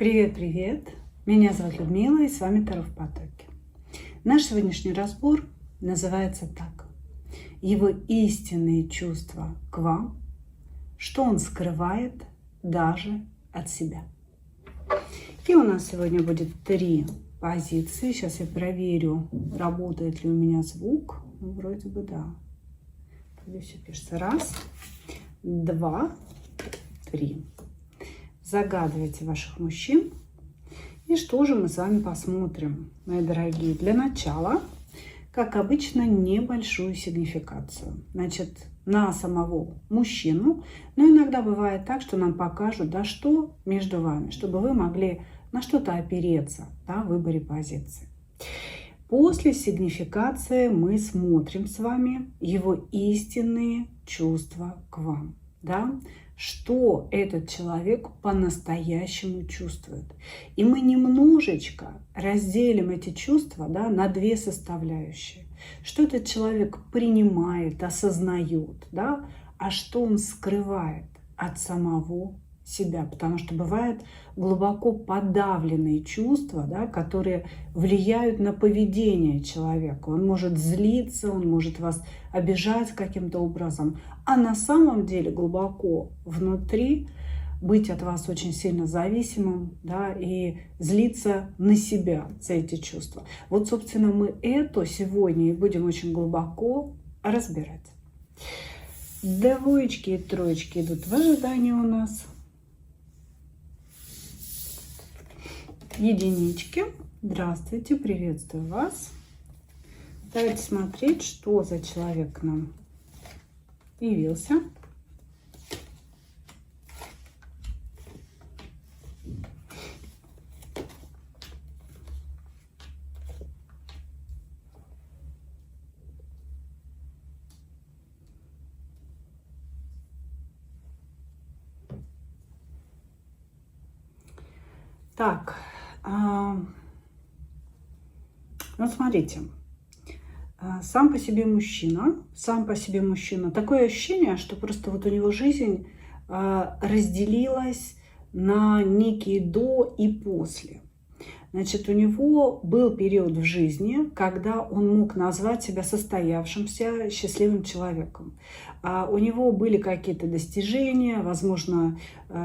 Привет! Меня зовут Людмила, и с вами Таро в потоке. Наш сегодняшний разбор называется так. Его истинные чувства к вам, что он скрывает даже от себя. И у нас сегодня будет 3 позиции. Сейчас я проверю, работает ли у меня звук. Вроде бы да. Здесь все пишется. 1, 2, 3. Загадывайте ваших мужчин. И что же мы с вами посмотрим, мои дорогие? Для начала, как обычно, небольшую сигнификацию. Значит, на самого мужчину. Но иногда бывает так, что нам покажут, да, что между вами, чтобы вы могли на что-то опереться, да, в выборе позиции. После сигнификации мы смотрим с вами его истинные чувства к вам. Да? Что этот человек по-настоящему чувствует. И мы немножечко разделим эти чувства, да, на 2 составляющие. Что этот человек принимает, осознает, да, а что он скрывает от самого себя. Потому что бывают глубоко подавленные чувства, да, которые влияют на поведение человека. Он может злиться, он может вас обижать каким-то образом. А на самом деле глубоко внутри быть от вас очень сильно зависимым, да, и злиться на себя за эти чувства. Вот, собственно, мы это сегодня и будем очень глубоко разбирать. 2 и 3 идут в ожидании у нас. Единички. Здравствуйте, приветствую вас. Давайте смотреть, что за человек к нам явился. Так, ну смотрите, сам по себе мужчина, такое ощущение, что просто вот у него жизнь разделилась на некие до и после. Значит, у него был период в жизни, когда он мог назвать себя состоявшимся, счастливым человеком. У него были какие-то достижения, возможно,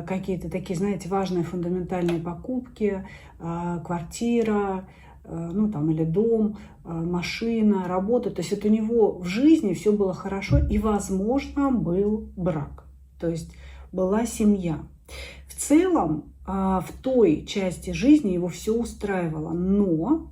какие-то такие, знаете, важные фундаментальные покупки, квартира, ну там или дом, машина, работа. То есть это у него в жизни все было хорошо, и, возможно, был брак. То есть была семья. В целом, в той части жизни его все устраивало, но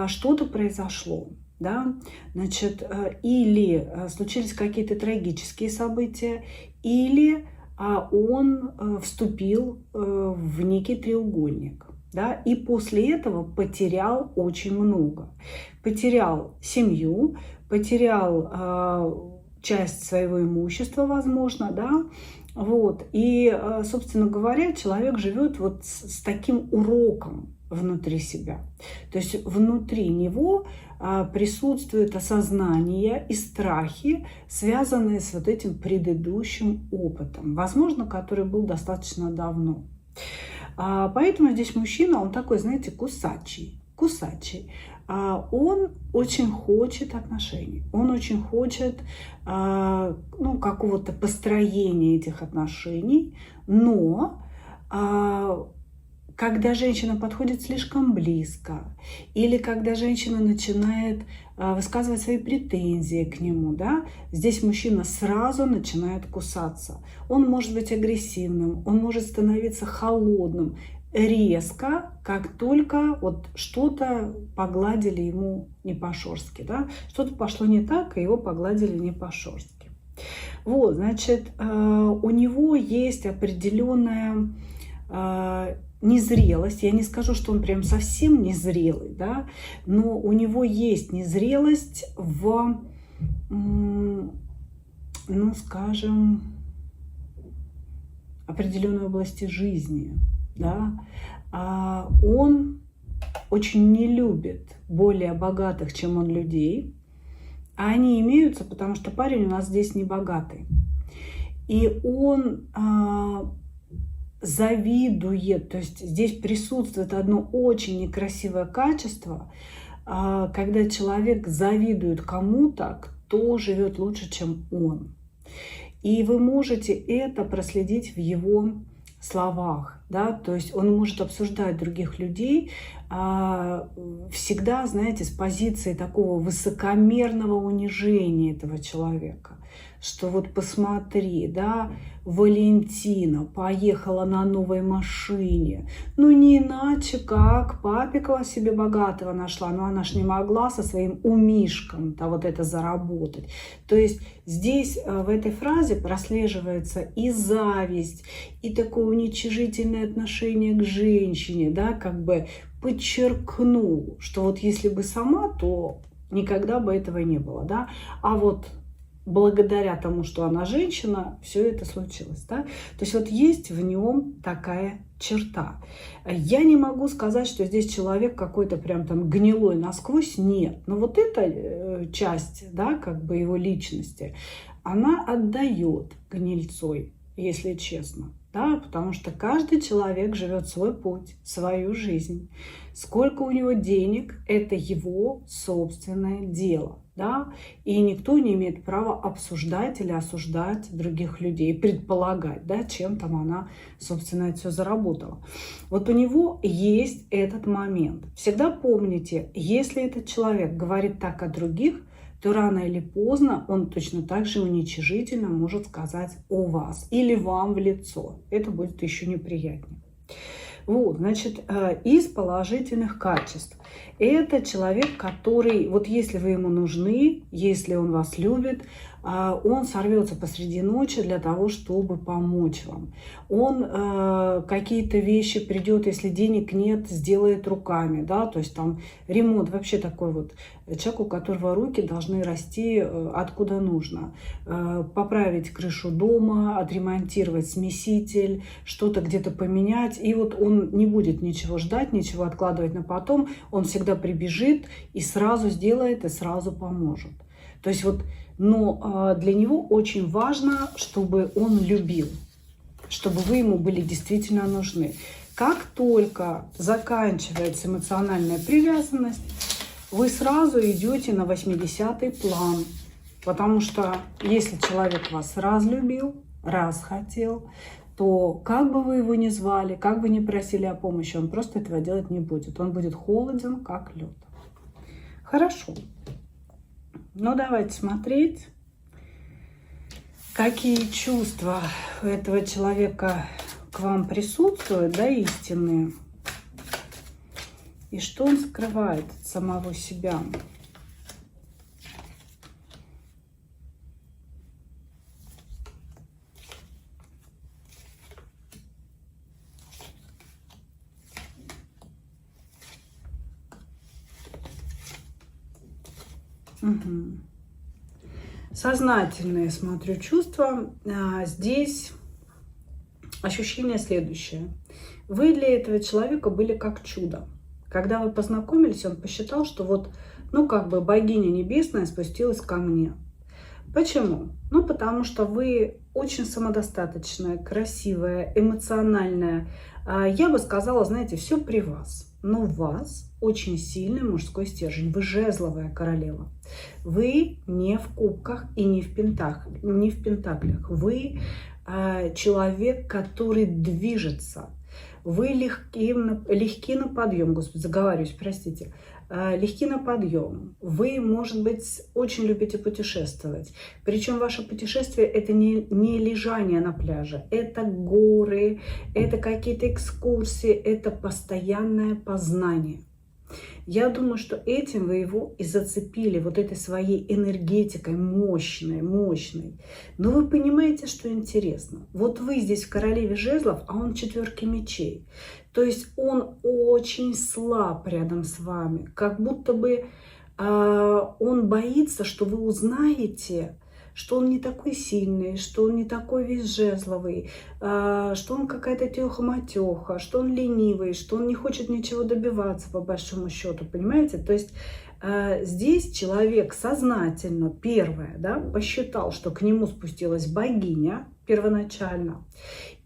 что-то произошло, да, значит, или случились какие-то трагические события, или он вступил в некий треугольник, да, и после этого потерял очень много. Потерял семью, потерял часть своего имущества, возможно, да. Вот. И, собственно говоря, человек живет вот с таким уроком внутри себя. То есть внутри него присутствует осознание и страхи, связанные с вот этим предыдущим опытом, возможно, который был достаточно давно. Поэтому здесь мужчина, он такой, знаете, кусачий. Он очень хочет отношений, он очень хочет какого-то построения этих отношений, но когда женщина подходит слишком близко, или когда женщина начинает высказывать свои претензии к нему, да, здесь мужчина сразу начинает кусаться. Он может быть агрессивным, он может становиться холодным, резко, как только вот что-то погладили ему не по-шорски, да, что-то пошло не так, и его погладили не по-шорски. Вот, значит, у него есть определенная незрелость. Я не скажу, что он прям совсем незрелый, да, но у него есть незрелость в, ну, скажем, определенной области жизни. Да? Он очень не любит более богатых, чем он, людей. А они имеются, потому что парень у нас здесь не богатый. И он завидует, то есть здесь присутствует одно очень некрасивое качество, когда человек завидует кому-то, кто живет лучше, чем он. И вы можете это проследить в его словах, да, то есть он может обсуждать других людей всегда, знаете, с позиции такого высокомерного унижения этого человека, что вот посмотри, да, Валентина поехала на новой машине, ну не иначе как папика себе богатого нашла, но она ж не могла со своим умишком-то вот это заработать. То есть здесь в этой фразе прослеживается и зависть, и такое уничижительное отношение к женщине, да, как бы подчеркнул, что вот если бы сама, то никогда бы этого не было, да, а вот благодаря тому, что она женщина, все это случилось, да. То есть вот есть в нем такая черта. Я не могу сказать, что здесь человек какой-то прям там гнилой насквозь, нет. Но вот эта часть, да, как бы его личности, она отдает гнильцой, если честно. Да, потому что каждый человек живет свой путь, свою жизнь. Сколько у него денег, это его собственное дело. Да? И никто не имеет права обсуждать или осуждать других людей, предполагать, да, чем там она, собственно, это все заработала. Вот у него есть этот момент. Всегда помните, если этот человек говорит так о других, то рано или поздно он точно так же уничижительно может сказать о вас или вам в лицо. Это будет еще неприятнее. Вот, значит, из положительных качеств. Это человек, который, вот если вы ему нужны, если он вас любит, он сорвется посреди ночи для того, чтобы помочь вам. Он какие-то вещи придет, если денег нет, сделает руками, да, то есть там ремонт, вообще такой вот человек, у которого руки должны расти откуда нужно. Поправить крышу дома, отремонтировать смеситель, что-то где-то поменять, и вот он не будет ничего ждать, ничего откладывать на потом, он всегда прибежит и сразу сделает, и сразу поможет. То есть вот, но для него очень важно, чтобы он любил, чтобы вы ему были действительно нужны. Как только заканчивается эмоциональная привязанность, вы сразу идете на 80-й план. Потому что если человек вас раз любил, раз хотел, то как бы вы его ни звали, как бы ни просили о помощи, он просто этого делать не будет. Он будет холоден, как лед. Хорошо. Ну, давайте смотреть, какие чувства у этого человека к вам присутствуют, да, истинные, и что он скрывает от самого себя. Угу. Сознательные, смотрю, чувства. Здесь ощущение следующее. Вы для этого человека были как чудо. Когда вы познакомились, он посчитал, что вот, ну, как бы богиня небесная спустилась ко мне. Почему? Ну, потому что вы очень самодостаточная, красивая, эмоциональная. Я бы сказала, знаете, все при вас. Но в вас очень сильный мужской стержень. Вы жезловая королева. Вы не в кубках и не в пентаклях. Вы человек, который движется. Вы легки на подъем, Господи, заговариваюсь, простите. Легки на подъем. Вы, может быть, очень любите путешествовать. Причем ваше путешествие – это не лежание на пляже. Это горы, это какие-то экскурсии, это постоянное познание. Я думаю, что этим вы его и зацепили, вот этой своей энергетикой мощной. Но вы понимаете, что интересно? Вот вы здесь в королеве жезлов, а он в четверке мечей. То есть он очень слаб рядом с вами, как будто бы он боится, что вы узнаете, что он не такой сильный, что он не такой весь жезловый, что он какая-то тёха-матёха, что он ленивый, что он не хочет ничего добиваться по большому счету, понимаете? То есть здесь человек сознательно, первое, да, посчитал, что к нему спустилась богиня первоначально,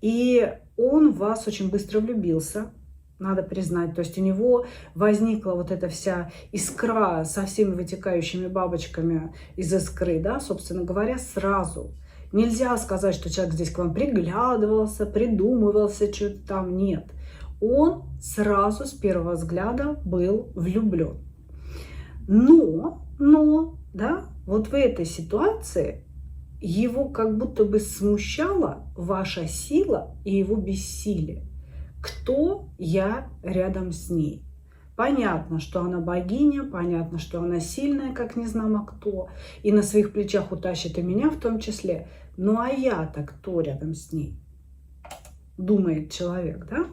и он в вас очень быстро влюбился, надо признать. То есть у него возникла вот эта вся искра со всеми вытекающими бабочками из искры, да, собственно говоря, сразу. Нельзя сказать, что человек здесь к вам приглядывался, придумывался, что-то там. Нет. Он сразу с первого взгляда был влюблен. Но, да, вот в этой ситуации его как будто бы смущала ваша сила и его бессилие. Кто я рядом с ней? Понятно, что она богиня, понятно, что она сильная, как незнамо кто, и на своих плечах утащит и меня в том числе. Ну а я-то кто рядом с ней? Думает человек, да?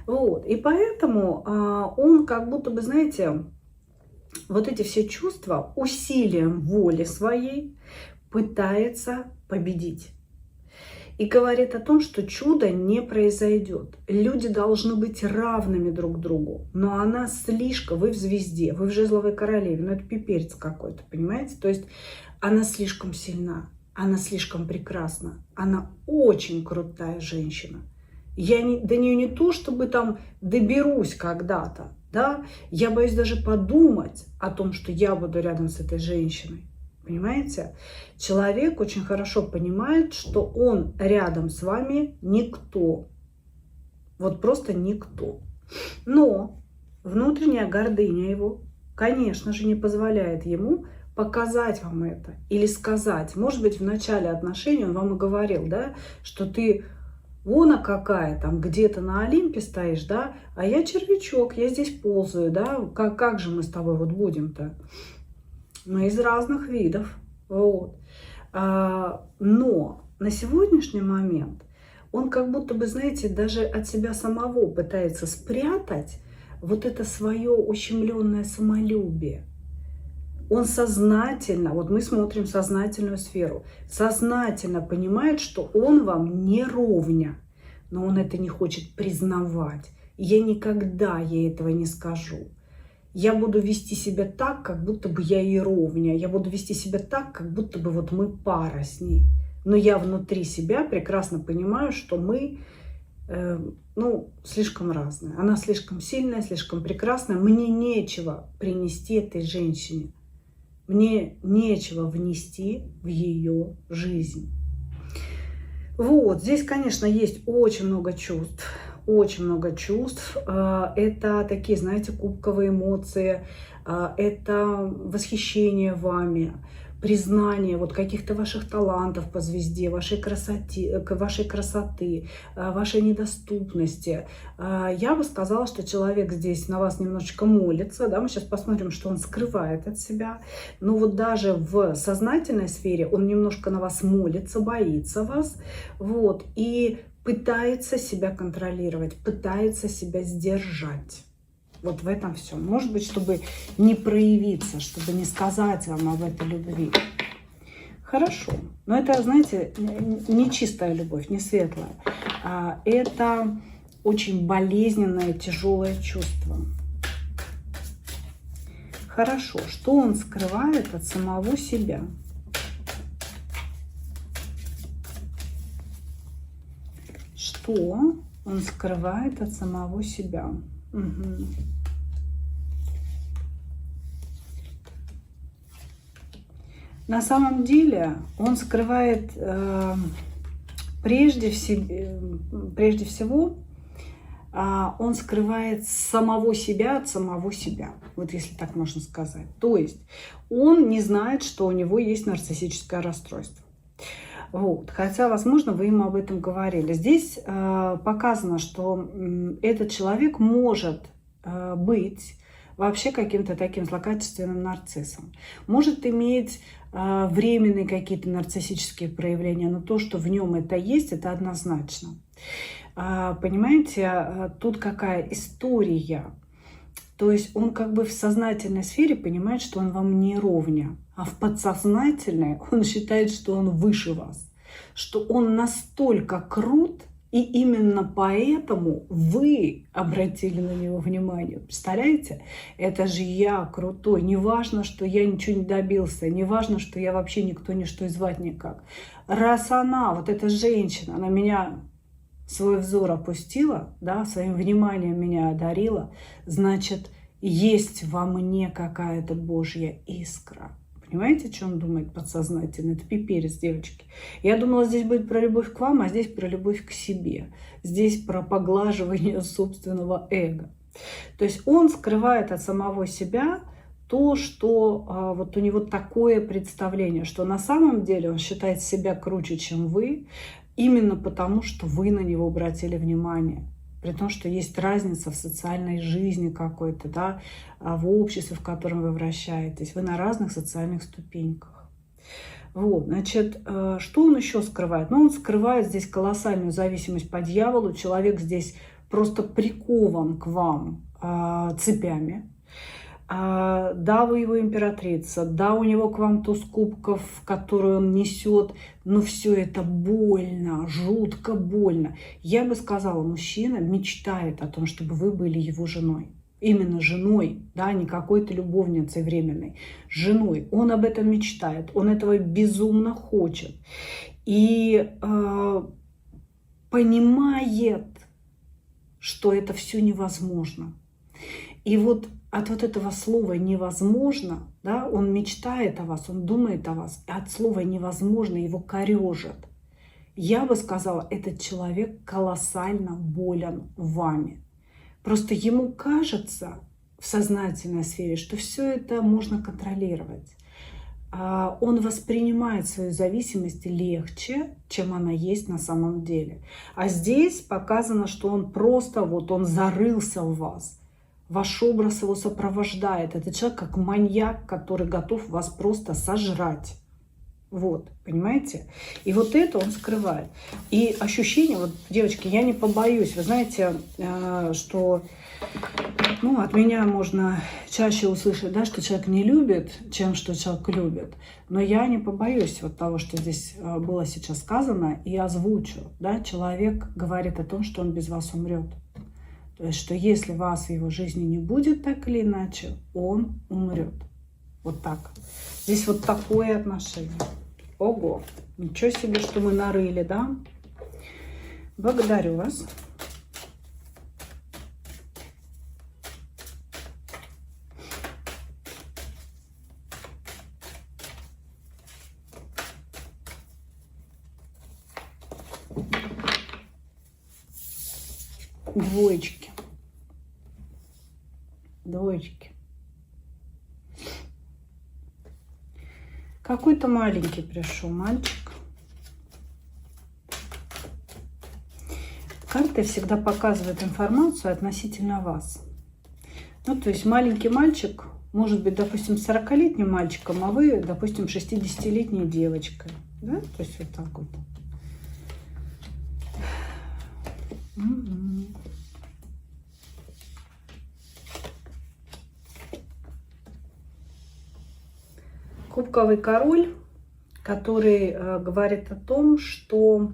Вот, и поэтому он как будто бы, знаете, вот эти все чувства усилием воли своей пытается победить. И говорит о том, что чудо не произойдет. Люди должны быть равными друг другу. Но она слишком, вы в звезде, вы в жезловой королеве, ну это пиперец какой-то, понимаете? То есть она слишком сильна, она слишком прекрасна, она очень крутая женщина. Я до нее не то, чтобы там доберусь когда-то, да? Я боюсь даже подумать о том, что я буду рядом с этой женщиной. Понимаете? Человек очень хорошо понимает, что он рядом с вами никто. Вот просто никто. Но внутренняя гордыня его, конечно же, не позволяет ему показать вам это или сказать. Может быть, в начале отношений он вам и говорил, да, что ты вон какая там, где-то на Олимпе стоишь, да, а я червячок, я здесь ползаю, да, как же мы с тобой вот будем-то? Мы из разных видов. Вот. Но на сегодняшний момент он как будто бы, знаете, даже от себя самого пытается спрятать вот это свое ущемленное самолюбие. Он сознательно, вот мы смотрим сознательную сферу, сознательно понимает, что он вам не ровня, но он это не хочет признавать. И я никогда ей этого не скажу. Я буду вести себя так, как будто бы я ей ровня. Я буду вести себя так, как будто бы вот мы пара с ней. Но я внутри себя прекрасно понимаю, что мы, слишком разные. Она слишком сильная, слишком прекрасная. Мне нечего принести этой женщине. Мне нечего внести в ее жизнь. Вот, здесь, конечно, есть очень много чувств. Очень много чувств. Это такие, знаете, кубковые эмоции. Это восхищение вами, признание вот каких-то ваших талантов по звезде, вашей красоты, вашей недоступности. Я бы сказала, что человек здесь на вас немножечко молится. Да? Мы сейчас посмотрим, что он скрывает от себя. Но вот даже в сознательной сфере он немножко на вас молится, боится вас. Вот. И пытается себя контролировать, пытается себя сдержать. Вот в этом все. Может быть, чтобы не проявиться, чтобы не сказать вам об этой любви. Хорошо. Но это, знаете, не чистая любовь, не светлая. Это очень болезненное, тяжелое чувство. Хорошо. Что он скрывает от самого себя? Что он скрывает от самого себя? Угу. На самом деле он скрывает прежде всего, он скрывает самого себя от самого себя. Вот если так можно сказать. То есть он не знает, что у него есть нарциссическое расстройство. Вот. Хотя, возможно, вы ему об этом говорили. Здесь показано, что этот человек может быть вообще каким-то таким злокачественным нарциссом. Может иметь временные какие-то нарциссические проявления, но то, что в нем это есть, это однозначно. Понимаете, тут какая история. То есть он как бы в сознательной сфере понимает, что он вам не ровня, а в подсознательной он считает, что он выше вас, что он настолько крут, и именно поэтому вы обратили на него внимание. Представляете? Это же я крутой. Не важно, что я ничего не добился, не важно, что я вообще никто, ничто и звать никак. Раз она, вот эта женщина, она меня свой взор опустила, да, своим вниманием меня одарила, значит, есть во мне какая-то Божья искра. Понимаете, о чем думает подсознательно? Это пиперец, девочки. Я думала, здесь будет про любовь к вам, а здесь про любовь к себе. Здесь про поглаживание собственного эго. То есть он скрывает от самого себя то, что вот у него такое представление, что на самом деле он считает себя круче, чем вы, именно потому, что вы на него обратили внимание. При том, что есть разница в социальной жизни какой-то, да, в обществе, в котором вы вращаетесь. Вы на разных социальных ступеньках. Вот, значит, что он еще скрывает? Ну, он скрывает здесь колоссальную зависимость по дьяволу. Человек здесь просто прикован к вам цепями. Да, вы его императрица, да, у него к вам туз кубков, которую он несет, но все это больно, жутко больно. Я бы сказала, мужчина мечтает о том, чтобы вы были его женой. Именно женой, да, не какой-то любовницей временной, женой. Он об этом мечтает, он этого безумно хочет. И понимает, что это все невозможно. И вот от вот этого слова «невозможно», да, он мечтает о вас, он думает о вас, и от слова «невозможно» его корежит. Я бы сказала, этот человек колоссально болен вами. Просто ему кажется в сознательной сфере, что все это можно контролировать. Он воспринимает свою зависимость легче, чем она есть на самом деле. А здесь показано, что он просто вот он зарылся в вас. Ваш образ его сопровождает. Это человек как маньяк, который готов вас просто сожрать. Вот, понимаете? И вот это он скрывает. И ощущение, вот, девочки, я не побоюсь. Вы знаете, что ну, от меня можно чаще услышать, да, что человек не любит, чем что человек любит. Но я не побоюсь вот того, что здесь было сейчас сказано, и озвучу. Да? Человек говорит о том, что он без вас умрет. То есть, что если вас в его жизни не будет так или иначе, он умрет. Вот так. Здесь вот такое отношение. Ого, ничего себе, что мы нарыли, да? Благодарю вас. Двоечки. Двоечки. Какой-то маленький пришел мальчик. Карты всегда показывают информацию относительно вас. Ну, то есть маленький мальчик может быть, допустим, 40-летним мальчиком, а вы, допустим, 60-летней девочкой. Да? То есть вот так вот. Угу. Кубковый король, который говорит о том, что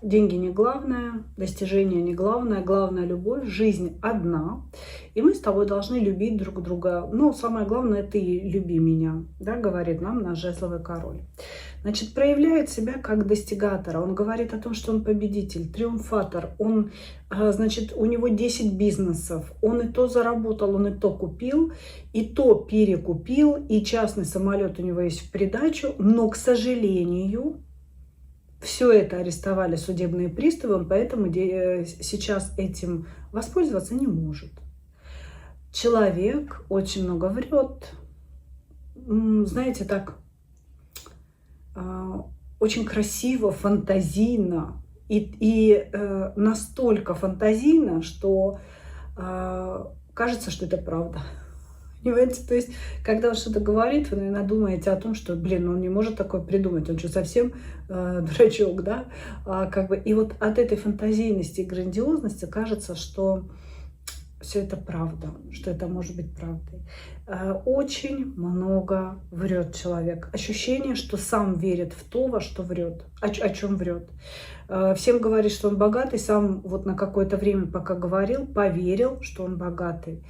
деньги не главное, достижения не главное, главное любовь, жизнь одна, и мы с тобой должны любить друг друга. Но самое главное, ты люби меня, да, говорит нам наш жезловый король. Значит, проявляет себя как достигатора. Он говорит о том, что он победитель, триумфатор. Он, значит, у него 10 бизнесов. Он и то заработал, он и то купил, и то перекупил. И частный самолет у него есть в придачу. Но, к сожалению, все это арестовали судебные приставы. Он поэтому сейчас этим воспользоваться не может. Человек очень много врет. Знаете, так... очень красиво, фантазийно и настолько фантазийно, что кажется, что это правда. Понимаете? То есть, когда он что-то говорит, вы, наверное, думаете о том, что, блин, он не может такое придумать, он что, совсем дурачок, да? Как бы, и вот от этой фантазийности и грандиозности кажется, что все это правда, что это может быть правдой. Очень много врет человек. Ощущение, что сам верит в то, во что врет, о чем врет. Всем говорит, что он богатый, сам вот на какое-то время, пока говорил, поверил, что он богатый.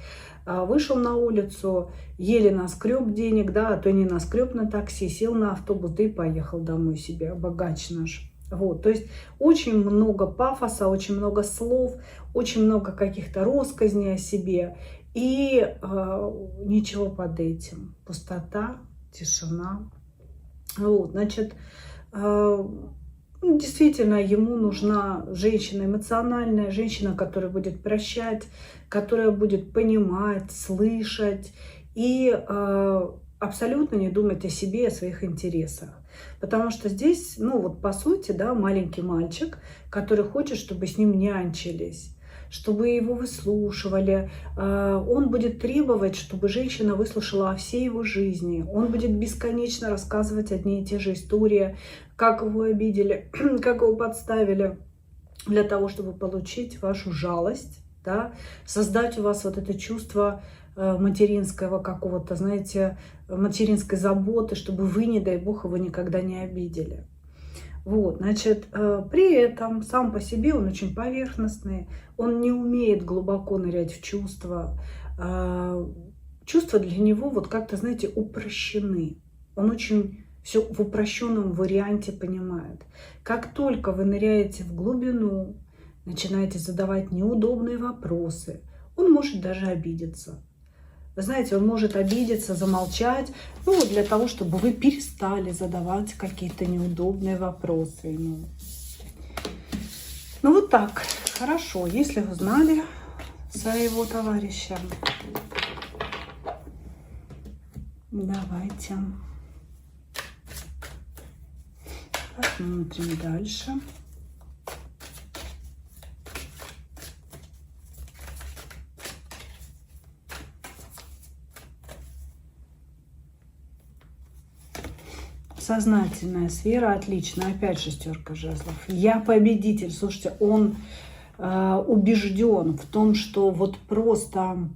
Вышел на улицу, еле наскреб денег, да, а то не наскреб на такси, сел на автобус, да и поехал домой себе, богач наш. Вот, то есть очень много пафоса, очень много слов, очень много каких-то россказней о себе и ничего под этим. Пустота, тишина. Вот, значит, действительно, ему нужна женщина эмоциональная, женщина, которая будет прощать, которая будет понимать, слышать и абсолютно не думать о себе и о своих интересах. Потому что здесь, ну вот по сути, да, маленький мальчик, который хочет, чтобы с ним нянчились, чтобы его выслушивали. Он будет требовать, чтобы женщина выслушала о всей его жизни. Он будет бесконечно рассказывать одни и те же истории, как его обидели, как его подставили, для того, чтобы получить вашу жалость, да, создать у вас вот это чувство материнского какого-то, знаете, материнской заботы, чтобы вы, не дай бог, его никогда не обидели. Вот, значит, при этом сам по себе он очень поверхностный, он не умеет глубоко нырять в чувства. Чувства для него вот как-то, знаете, упрощены. Он очень все в упрощенном варианте понимает. Как только вы ныряете в глубину, начинаете задавать неудобные вопросы, он может даже обидеться. Вы знаете, он может обидеться, замолчать, ну, вот для того, чтобы вы перестали задавать какие-то неудобные вопросы ему. Ну, вот так. Хорошо, если узнали своего товарища, давайте посмотрим дальше. Сознательная сфера, отлично. Опять шестерка жезлов. Я победитель. Слушайте, он убежден в том, что вот просто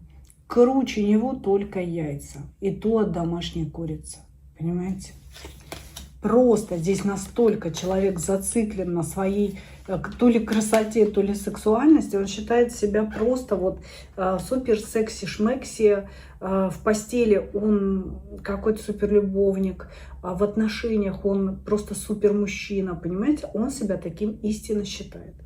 круче него только яйца. И то от домашней курицы. Понимаете? Просто здесь настолько человек зациклен на своей то ли красоте, то ли сексуальности. Он считает себя просто вот супер секси-шмекси. В постели он какой-то суперлюбовник. В отношениях он просто супер мужчина. Понимаете? Он себя таким истинно считает.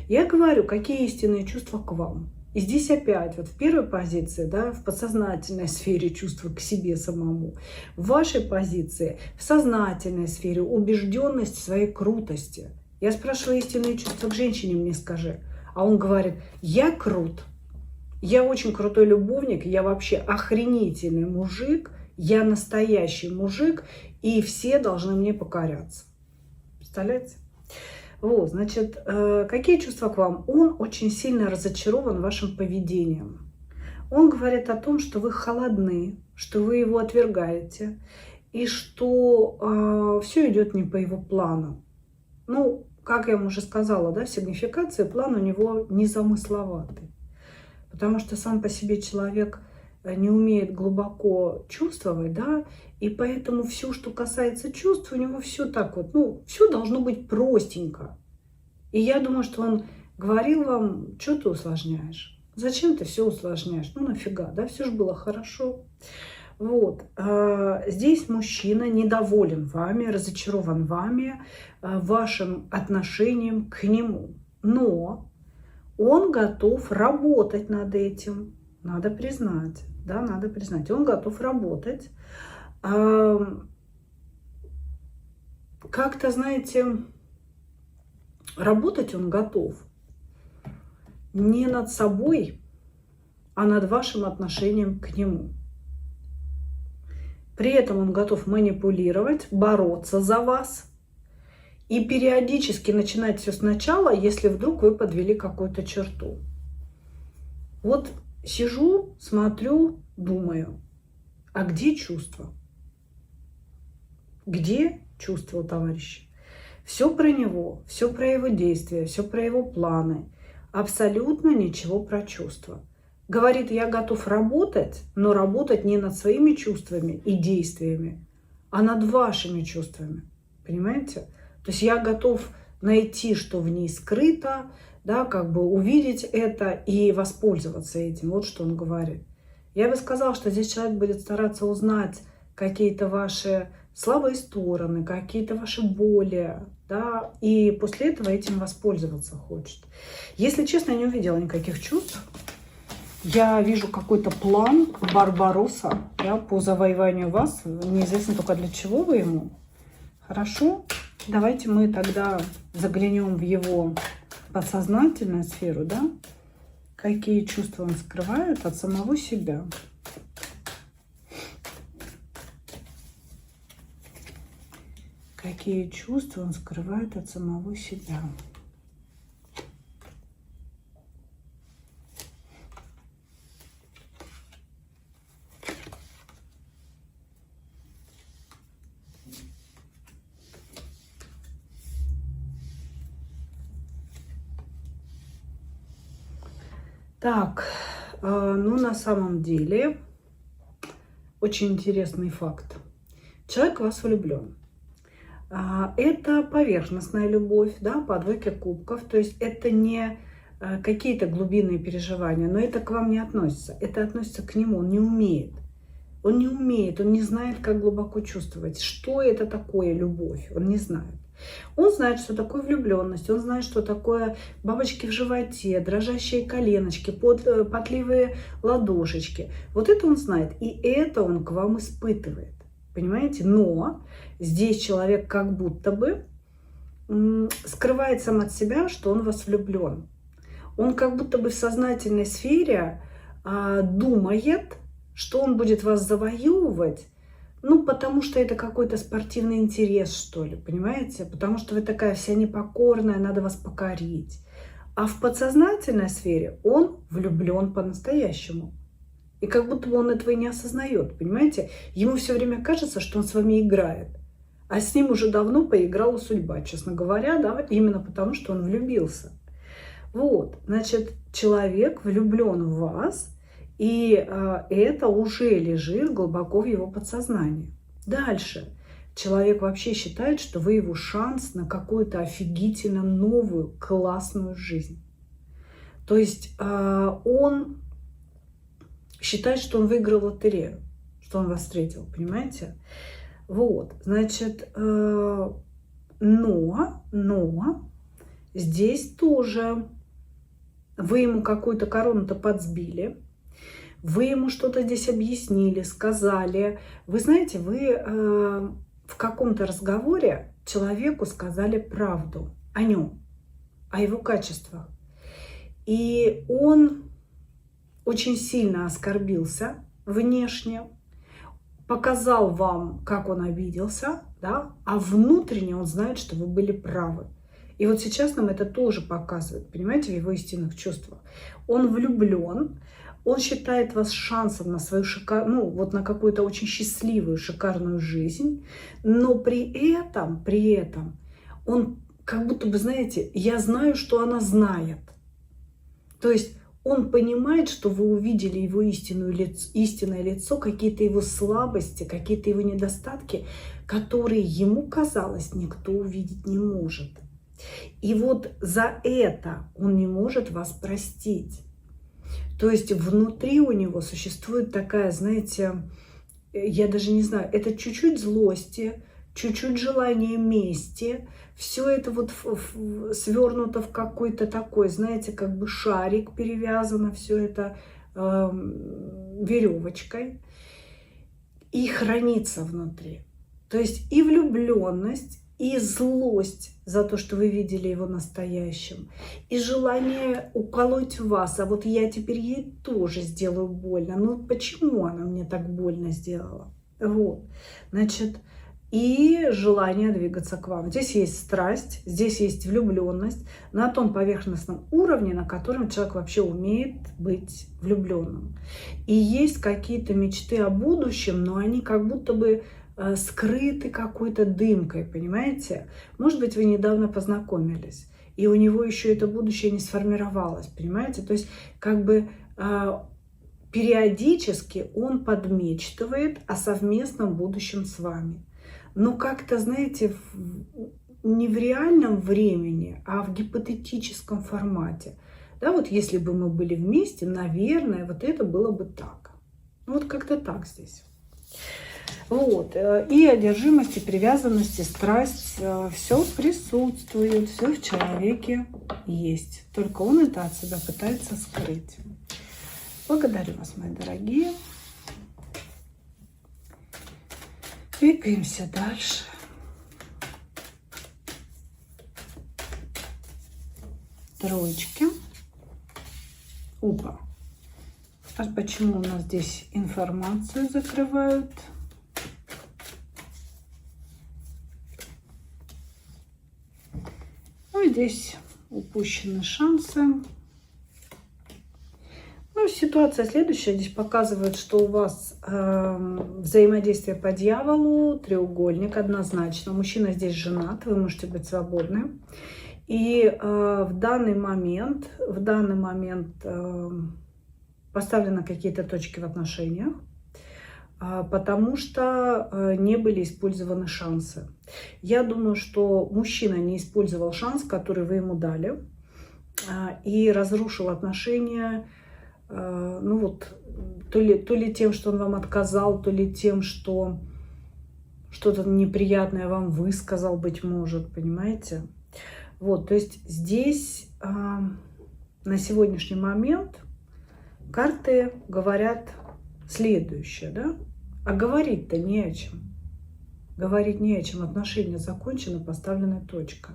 Я говорю, какие истинные чувства к вам. И здесь опять, вот в первой позиции, да, в подсознательной сфере чувства к себе самому, в вашей позиции, в сознательной сфере убежденность в своей крутости. Я спрашиваю истинные чувства к женщине, мне скажи. А он говорит, я крут, я очень крутой любовник, я вообще охренительный мужик, я настоящий мужик, и все должны мне покоряться. Представляете? Вот, значит, какие чувства к вам? Он очень сильно разочарован вашим поведением. Он говорит о том, что вы холодны, что вы его отвергаете, и что все идет не по его плану. Ну, как я вам уже сказала, да, в сигнификации план у него незамысловатый. Потому что сам по себе человек не умеет глубоко чувствовать, да, и поэтому все, что касается чувств, у него все так вот, ну, все должно быть простенько. И я думаю, что он говорил вам, что ты усложняешь, зачем ты все усложняешь, ну нафига, да, все же было хорошо. Вот, здесь мужчина недоволен вами, разочарован вами, вашим отношением к нему, но он готов работать над этим, надо признать. Да, надо признать, он готов работать. Как-то, знаете, работать он готов не над собой, а над вашим отношением к нему. При этом он готов манипулировать, бороться за вас и периодически начинать все сначала, если вдруг вы подвели какую-то черту. Вот сижу, смотрю, думаю, а где чувства? Где чувства у товарища? Все про него, все про его действия, все про его планы. Абсолютно ничего про чувства. Говорит, я готов работать, но работать не над своими чувствами и действиями, а над вашими чувствами. Понимаете? То есть я готов найти, что в ней скрыто, да, как бы увидеть это и воспользоваться этим. Вот что он говорит. Я бы сказала, что здесь человек будет стараться узнать какие-то ваши слабые стороны, какие-то ваши боли, да, и после этого этим воспользоваться хочет. Если честно, я не увидела никаких чувств. Я вижу какой-то план Барбаросса, да, по завоеванию вас. Неизвестно только для чего вы ему. Хорошо? Давайте мы тогда заглянем в его подсознательную сферу, да? Какие чувства он скрывает от самого себя. Какие чувства он скрывает от самого себя. Так, ну на самом деле очень интересный факт. Человек в вас влюблен. Это поверхностная любовь, да, по двойке кубков. То есть это не какие-то глубинные переживания, но это к вам не относится. Это относится к нему, он не умеет. Он не умеет, он не знает, как глубоко чувствовать. Что это такое любовь, он не знает. Он знает, что такое влюбленность, он знает, что такое бабочки в животе, дрожащие коленочки, потливые ладошечки. Вот это он знает, и это он к вам испытывает. Понимаете? Но здесь человек как будто бы скрывает сам от себя, что он в вас влюблен. Он как будто бы в сознательной сфере думает, что он будет вас завоевывать, ну, потому что это какой-то спортивный интерес, что ли, понимаете? Потому что вы такая вся непокорная, надо вас покорить. А в подсознательной сфере он влюблен по-настоящему. И как будто бы он этого и не осознает, понимаете? Ему все время кажется, что он с вами играет. А с ним уже давно поиграла судьба, честно говоря, да, именно потому, что он влюбился. Вот, значит, человек влюблен в вас, и это уже лежит глубоко в его подсознании. Дальше. Человек вообще считает, что вы его шанс на какую-то офигительно новую, классную жизнь. То есть он считает, что он выиграл лотерею, что он вас встретил, понимаете? Вот, значит, но здесь тоже вы ему какую-то корону-то подсбили, вы ему что-то здесь объяснили, сказали. Вы знаете, вы в каком-то разговоре человеку сказали правду о нем, о его качествах. И он очень сильно оскорбился внешне, показал вам, как он обиделся, да, а внутренне он знает, что вы были правы. И вот сейчас нам это тоже показывает, понимаете, в его истинных чувствах. Он влюблен, он считает вас шансом на свою шикарную, ну, вот на какую-то очень счастливую, шикарную жизнь, но при этом он как будто бы, знаете, я знаю, что она знает. То есть он понимает, что вы увидели его истинное лицо, какие-то его слабости, какие-то его недостатки, которые ему казалось, никто увидеть не может. И вот за это он не может вас простить. То есть внутри у него существует такая, знаете, я даже не знаю, это чуть-чуть злости, чуть-чуть желание мести. Все это вот свернуто в какой-то такой, знаете, как бы шарик перевязано, все это веревочкой и хранится внутри. То есть и влюбленность, и злость за то, что вы видели его настоящим, и желание уколоть вас, а вот я теперь ей тоже сделаю больно. Ну почему она мне так больно сделала? Вот, значит, и желание двигаться к вам. Здесь есть страсть, здесь есть влюбленность на том поверхностном уровне, на котором человек вообще умеет быть влюбленным. И есть какие-то мечты о будущем, но они как будто бы скрыты какой-то дымкой, понимаете? Может быть, вы недавно познакомились, и у него еще это будущее не сформировалось, понимаете? То есть как бы периодически он подмечтывает о совместном будущем с вами. Но как-то, знаете, не в реальном времени, а в гипотетическом формате. Да, вот если бы мы были вместе, наверное, вот это было бы так. Ну, вот как-то так здесь. Вот. И одержимость, и привязанность, и страсть, все присутствует, все в человеке есть. Только он это от себя пытается скрыть. Благодарю вас, мои дорогие. Двигаемся дальше. Троечки. Опа. А почему у нас здесь информацию закрывают? Ну и здесь упущены шансы. Ну, ситуация следующая. Здесь показывает, что у вас взаимодействие по дьяволу, треугольник однозначно. Мужчина здесь женат, вы можете быть свободны. И в данный момент поставлены какие-то точки в отношениях, потому что не были использованы шансы. Я думаю, что мужчина не использовал шанс, который вы ему дали, и разрушил отношения, ну вот, то ли тем, что он вам отказал, то ли тем, что что-то неприятное вам высказал, быть может, понимаете? Вот, то есть здесь на сегодняшний момент карты говорят следующее, да? А говорить-то не о чем. Говорить не о чем. Отношения закончены, поставлена точка.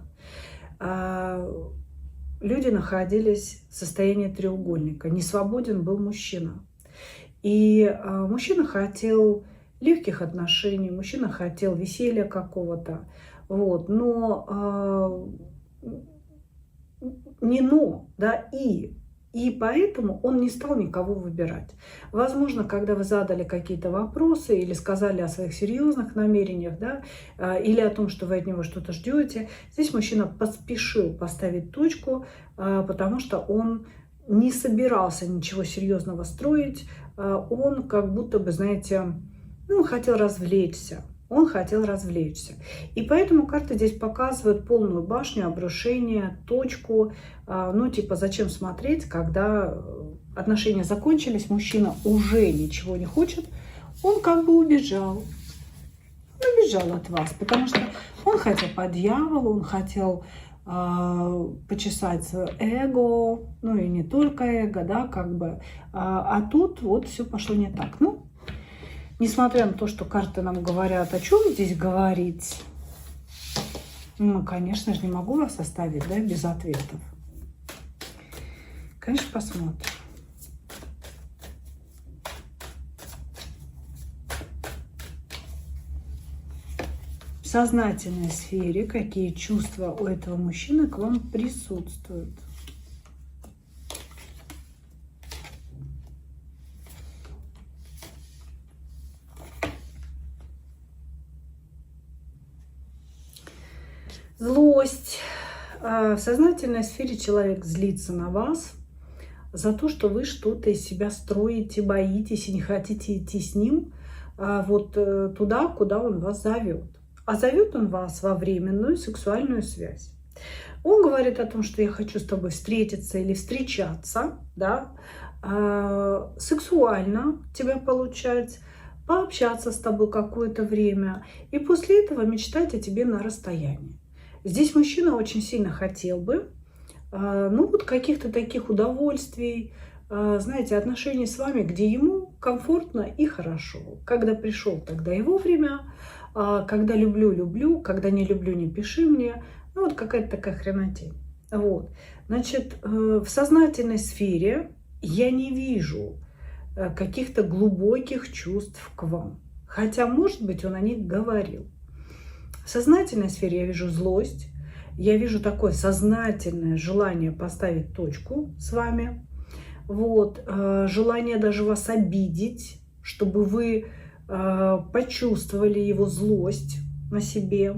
Люди находились в состоянии треугольника. Не свободен был мужчина. И мужчина хотел легких отношений, мужчина хотел веселья какого-то. Вот, но и поэтому он не стал никого выбирать. Возможно, когда вы задали какие-то вопросы или сказали о своих серьезных намерениях, да, или о том, что вы от него что-то ждете, здесь мужчина поспешил поставить точку, потому что он не собирался ничего серьезного строить. Он как будто бы, знаете, ну, хотел развлечься. Он хотел развлечься. И поэтому карты здесь показывают полную башню, обрушение, точку. Ну, типа, зачем смотреть, когда отношения закончились, мужчина уже ничего не хочет, он как бы убежал. Он убежал от вас, потому что он хотел по дьяволу, он хотел почесать свое эго, ну и не только эго, да, как бы. А тут вот все пошло не так. Ну, несмотря на то, что карты нам говорят, о чем здесь говорить, ну, конечно же, не могу вас оставить, да, без ответов. Конечно, посмотрим. В сознательной сфере какие чувства у этого мужчины к вам присутствуют? Злость. В сознательной сфере человек злится на вас за то, что вы что-то из себя строите, боитесь и не хотите идти с ним вот туда, куда он вас зовет. А зовет он вас во временную сексуальную связь. Он говорит о том, что я хочу с тобой встретиться или встречаться, да, сексуально тебя получать, пообщаться с тобой какое-то время и после этого мечтать о тебе на расстоянии. Здесь мужчина очень сильно хотел бы, ну вот каких-то таких удовольствий, знаете, отношений с вами, где ему комфортно и хорошо. Когда пришел, тогда его время, когда люблю, люблю, когда не люблю, не пиши мне. Ну вот какая-то такая хренотень. Вот. Значит, в сознательной сфере я не вижу каких-то глубоких чувств к вам. Хотя, может быть, он о них говорил. В сознательной сфере я вижу злость, я вижу такое сознательное желание поставить точку с вами, вот, желание даже вас обидеть, чтобы вы почувствовали его злость на себе,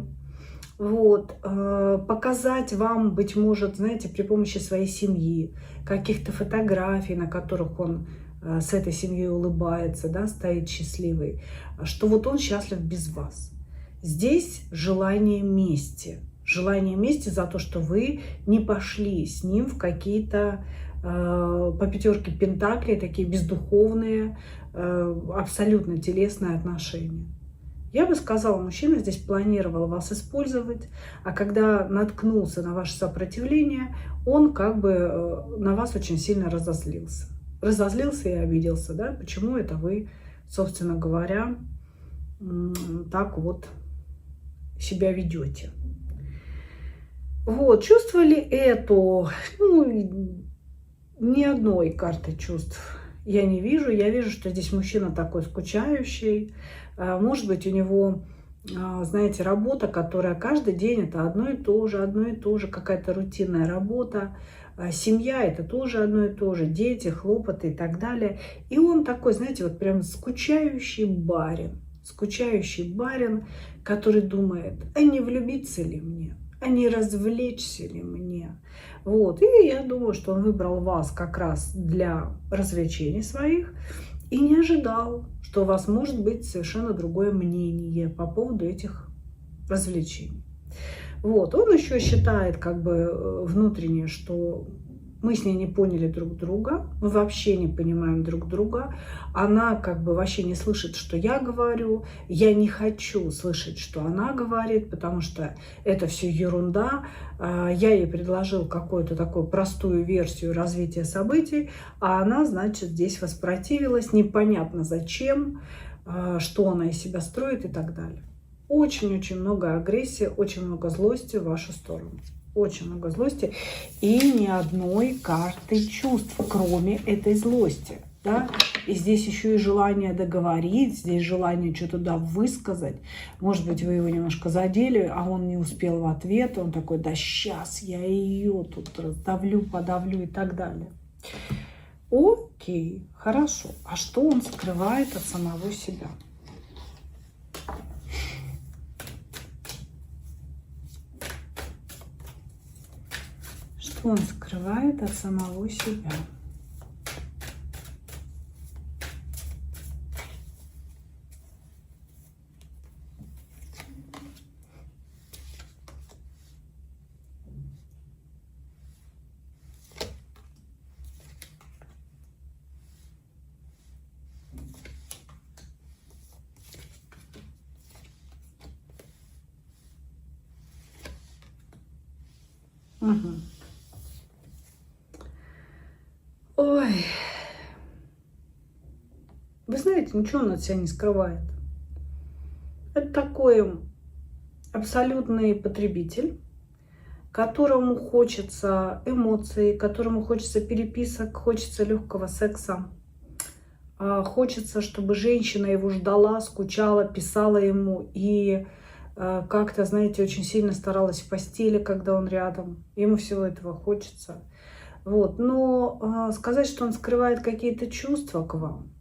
вот, показать вам, быть может, знаете, при помощи своей семьи, каких-то фотографий, на которых он с этой семьей улыбается, да, стоит счастливый, что вот он счастлив без вас. Здесь желание мести. Желание мести за то, что вы не пошли с ним в какие-то по пятерке пентаклей, такие бездуховные, абсолютно телесные отношения. Я бы сказала, мужчина здесь планировал вас использовать, а когда наткнулся на ваше сопротивление, он как бы на вас очень сильно разозлился. Разозлился и обиделся, да? Почему это вы, собственно говоря, так вот себя ведете. Вот, чувствовали эту, ну, ни одной карты чувств я не вижу. Я вижу, что здесь мужчина такой скучающий. Может быть, у него, знаете, работа, которая каждый день это одно и то же, какая-то рутинная работа. Семья это тоже одно и то же, дети, хлопоты и так далее. И он такой, знаете, вот прям скучающий барин, который думает, а не влюбиться ли мне, а не развлечься ли мне. Вот. И я думаю, что он выбрал вас как раз для развлечений своих и не ожидал, что у вас может быть совершенно другое мнение по поводу этих развлечений. Вот. Он еще считает как бы внутренне, что мы с ней не поняли друг друга, мы вообще не понимаем друг друга, она как бы вообще не слышит, что я говорю, я не хочу слышать, что она говорит, потому что это все ерунда. Я ей предложил какую-то такую простую версию развития событий, а она, значит, здесь воспротивилась, непонятно зачем, что она из себя строит и так далее. Очень-очень много агрессии, очень много злости в вашу сторону. Очень много злости и ни одной карты чувств, кроме этой злости. Да? И здесь еще и желание договорить, здесь желание что-то высказать. Может быть, вы его немножко задели, а он не успел в ответ. Он такой, да сейчас я ее тут раздавлю, подавлю и так далее. Окей, хорошо. А что он скрывает от самого себя? Что он скрывает от самого себя? Угу. Ой, вы знаете, ничего он от себя не скрывает. Это такой абсолютный потребитель, которому хочется эмоций, которому хочется переписок, хочется легкого секса. Хочется, чтобы женщина его ждала, скучала, писала ему и как-то, знаете, очень сильно старалась в постели, когда он рядом. Ему всего этого хочется. Вот. Но сказать, что он скрывает какие-то чувства к вам,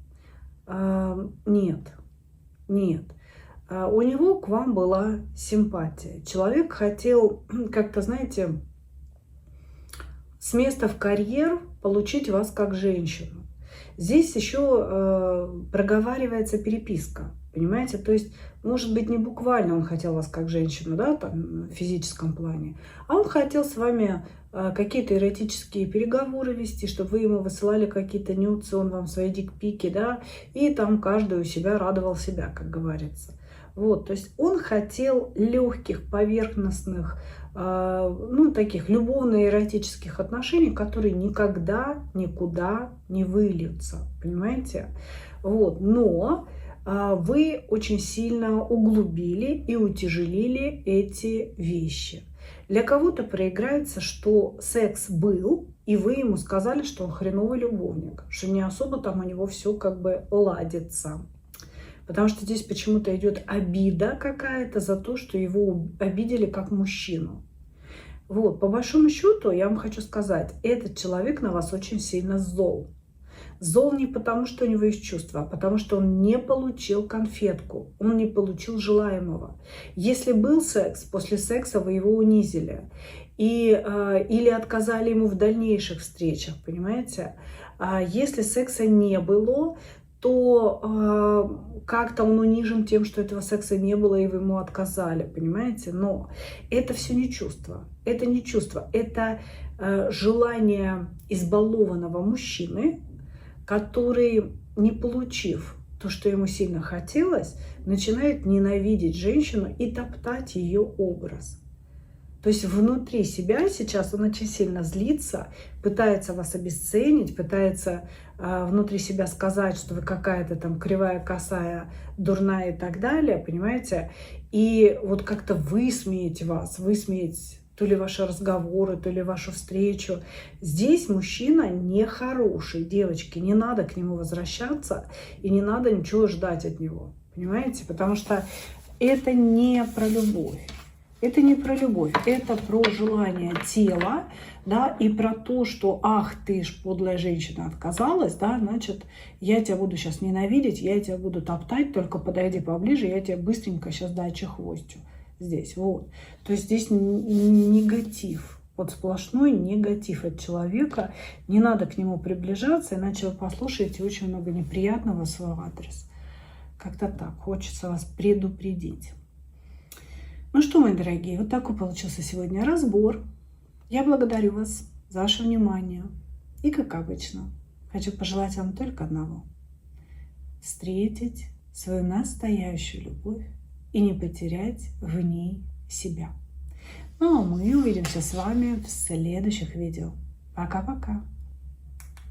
нет. Нет. У него к вам была симпатия. Человек хотел как-то, знаете, с места в карьер получить вас как женщину. Здесь еще проговаривается переписка. Понимаете? То есть, может быть, не буквально он хотел вас как женщину, да, там, в физическом плане, а он хотел с вами какие-то эротические переговоры вести, чтобы вы ему высылали какие-то нюцы, он вам свои дикпики, да, и там каждый у себя радовал себя, как говорится. Вот, то есть он хотел легких, поверхностных, ну, таких любовно-эротических отношений, которые никогда никуда не выльются, понимаете? Вот, но вы очень сильно углубили и утяжелили эти вещи. Для кого-то проиграется, что секс был, и вы ему сказали, что он хреновый любовник, что не особо там у него все как бы ладится. Потому что здесь почему-то идет обида какая-то за то, что его обидели как мужчину. Вот, по большому счету, я вам хочу сказать, этот человек на вас очень сильно зол. Зол не потому, что у него есть чувства, а потому что он не получил конфетку, он не получил желаемого. Если был секс, после секса вы его унизили или отказали ему в дальнейших встречах, понимаете? Если секса не было, то как-то он унижен тем, что этого секса не было, и вы ему отказали, понимаете? Но это все не чувство, это не чувство, это желание избалованного мужчины, который, не получив то, что ему сильно хотелось, начинает ненавидеть женщину и топтать ее образ. То есть внутри себя сейчас он очень сильно злится, пытается вас обесценить, пытается внутри себя сказать, что вы какая-то там кривая, косая, дурная и так далее, понимаете? И вот как-то высмеять вас, высмеять то ли ваши разговоры, то ли вашу встречу. Здесь мужчина нехороший, девочки, не надо к нему возвращаться и не надо ничего ждать от него, понимаете? Потому что это не про любовь. Это не про любовь, это про желание тела, да, и про то, что, ах, ты ж подлая женщина отказалась, да, значит, я тебя буду сейчас ненавидеть, я тебя буду топтать, только подойди поближе, я тебя быстренько сейчас дай чехвостью здесь, вот. То есть здесь негатив, вот сплошной негатив от человека, не надо к нему приближаться, иначе вы послушаете очень много неприятного в свой адрес. Как-то так, хочется вас предупредить. Ну что, мои дорогие, вот такой получился сегодня разбор. Я благодарю вас за ваше внимание. И, как обычно, хочу пожелать вам только одного. Встретить свою настоящую любовь и не потерять в ней себя. Ну, а мы увидимся с вами в следующих видео. Пока-пока.